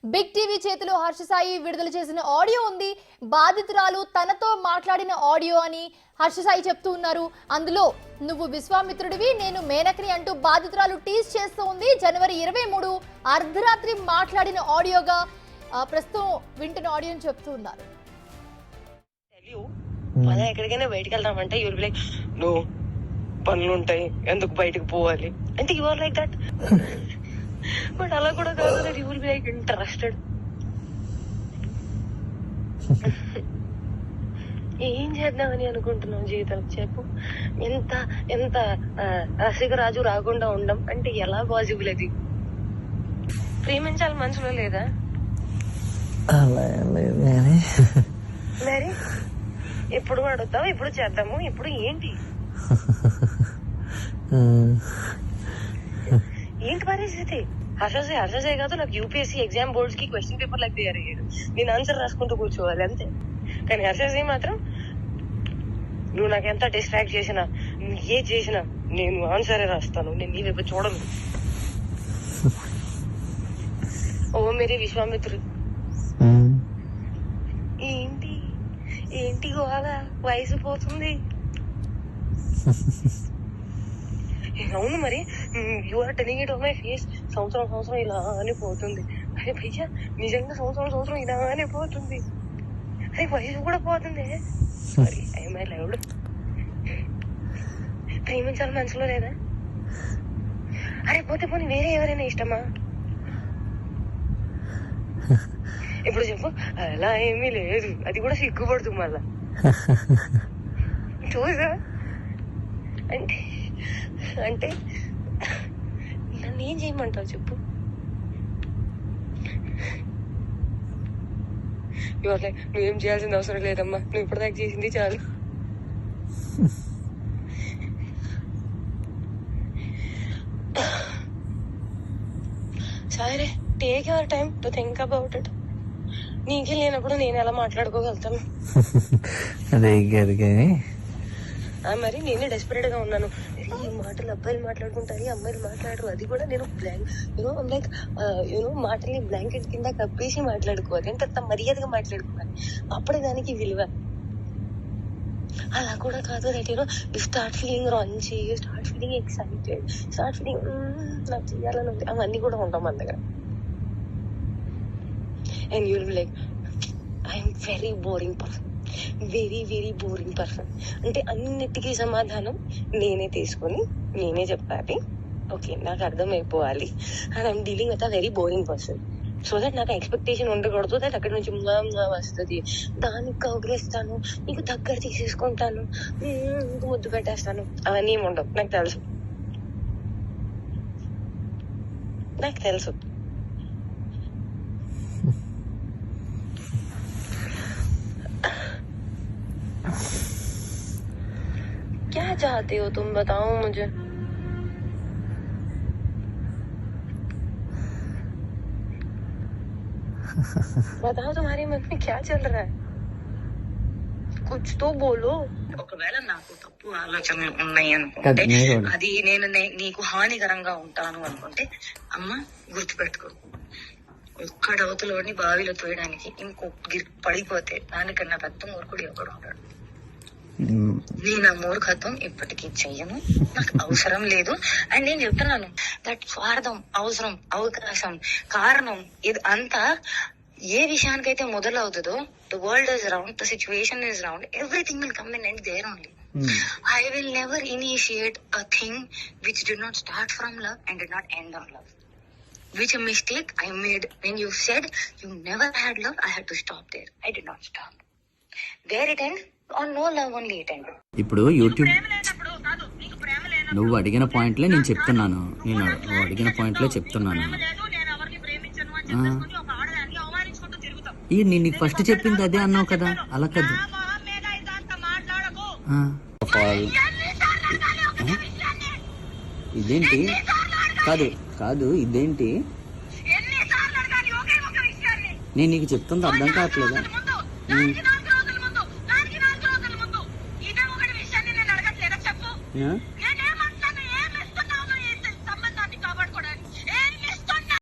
Big TV చేతిలో హర్ష సాయి విడుదల చేసిన ఆడియో ఉంది. బాధితురాలు తనతో మాట్లాడిన ఆడియో అని హర్ష సాయి చెప్తూ ఉన్నారు. అందులో నువ్వు విశ్వామిత్రుడివి, నేను మేనకని అంటూ బాధితురాలు టీజ్ చేస్తూ ఉంది. జనవరి 23 అర్ధరాత్రి మాట్లాడిన ఆడియోగా ప్రస్తుతం వింటున్న ఆడియోని చెప్తూ ఉన్నారు. మనం ఎక్కడికైనా బయటకు వెళ్దామంటే యూర్ లైక్ నో పనులు ఉంటాయి, ఎందుకు బయటకు పోవాలి అంటే you are like that. But అలా కూడా కాదు, you will be like interested. ఏం చేద్దామని అనుకుంటున్నావు జీవితం చెప్పు. ఎంత ఎంత రసికరాజు రాకుండా ఉండం అంటే ఎలా పాసిబుల్? అది ప్రేమించాలి మనసులో లేదా? మరి ఎప్పుడు అడుగుతావు, ఎప్పుడు చేద్దాము, ఇప్పుడు ఏంటి ఏంటి పరిస్థితి? హర్షసే కాదు, నాకు యూపీఎస్సీ ఎగ్జామ్ బోర్డ్స్ కి క్వశ్చన్ పేపర్ లాగా తయారు అయ్యాడు. నేను ఆన్సర్ రాసుకుంటూ కూర్చోవాలి అంతే. కానీ హర్షసే మాత్రం నువ్వు నాకు ఎంత డిస్ట్రాక్ట్ చేసినా, ఏ చేసినా నేను ఆన్సరే రాస్తాను, నేను నీ వైపు చూడను. ఓ మేరీ విశ్వామిత్రుడు. ఏంటి ఏంటి గోళ? వయసు పోతుంది. అవును మరి, you are telling it on my face. సంవత్సరం ఇలానే పోతుంది. అరే భయ్యా, నిజంగా సంవత్సరం ఇలానే పోతుంది. అరే వయసు కూడా పోతుంది. Sorry, I'm lived. ప్రేమించాలి మనసులో లేదా? అరే పోతే పోనీ వేరే ఎవరైనా ఇష్టమా? ఇప్పుడు చెప్పు. అలా ఏమీ లేదు, అది కూడా సిగ్గుపడుతుంది మళ్ళా. చూసా అంటే అంటే నన్ను ఏం చేయమంటావు చెప్పు. నువ్వేం చేయాల్సిన అవసరం లేదమ్మా, నువ్వు ఇప్పటిదాకా చేసింది చాలు. సరే, take your time to think about it. నీకే లేనప్పుడు నేను ఎలా మాట్లాడుకోగలుగుతాను? మరి నేనే డెస్పరేట్ గా ఉన్నాను. ఈ మాటలు అబ్బాయిలు మాట్లాడుకుంటారు, అమ్మాయిలు మాట్లాడరు. అది కూడా నేను లైక్ మాటల్ని బ్లాంకెట్ కింద కప్పేసి మాట్లాడుకోవాలి అంటే అంత మర్యాదగా మాట్లాడుకోవాలి. అప్పుడే దానికి విలువ. అలా కూడా కాదు. That you start feeling Ranchi, start feeling excited, start feeling నాకు చేయాలని ఉంది. అవన్నీ కూడా ఉంటాం మన దగ్గర. And you'll be like, I'm very boring person, very very boring person. అంటే అన్నిటికీ సమాధానం నేనే తీసుకొని నేనే చెప్పాలి. ఓకే, నాకు అర్థమైపోవాలి. And I'm dealing with a very boring person. So that నాకు ఎక్స్పెక్టేషన్ ఉండకూడదు. దట్ అక్కడి నుంచి వస్తుంది, దానికి కౌగిలిస్తాను, నీకు దగ్గర తీసేసుకుంటాను, నీకు ముద్దు పెట్టేస్తాను. అవన్నీ ఏమి ఉండవు. నాకు తెలుసు. क्या चाहते हो तुम, बताओ मुझे. बताओ तुम्हारे मन में क्या चल रहा है, कुछ तो बोलो. ఒకవేళ నాకు తప్పు ఆలోచనలు ఉన్నాయి అనుకుంటే, అది నేను నీకు హానికరంగా ఉంటాను అనుకుంటే, అమ్మ గుర్తుపెట్టుకో, ఒక్కడ అవతలోని బావిలో తోయడానికి ఇంకొక పడిపోతే దానికన్నా పెద్ద మూర్ఖుడు ఎవడు ఉంటాడు. నేను ఆ మూర్ఖత్వం ఇప్పటికీ చెయ్యను, నాకు అవసరం లేదు. అండ్ నేను చెప్తున్నాను, దట్ స్వార్థం, అవసరం, అవకాశం, కారణం ఇది అంతా ఏ విషయానికైతే మొదలవుతుందో, the world is round, the situation is round, everything will come and end there only. I will never initiate a thing which did not start from love and did not end on love. Which a mistake I made when you said you never had love. I had to stop there. I did not stop. There it end. On no love only it ended. ఇప్పుడు YouTube నువ్వు అడిగిన పాయింట్లే నేను చెప్తున్నాను. నువ్వు అడిగిన పాయింట్లే చెప్తున్నాను. నేను నీకు ఫస్ట్ చెప్పింది అదే అన్నావు కదా, అలా కదా. ఇదేంటి? కాదు ఇదేంటి? నేను నీకు చెప్తుంది అర్థం కావట్లేదా? Yeah.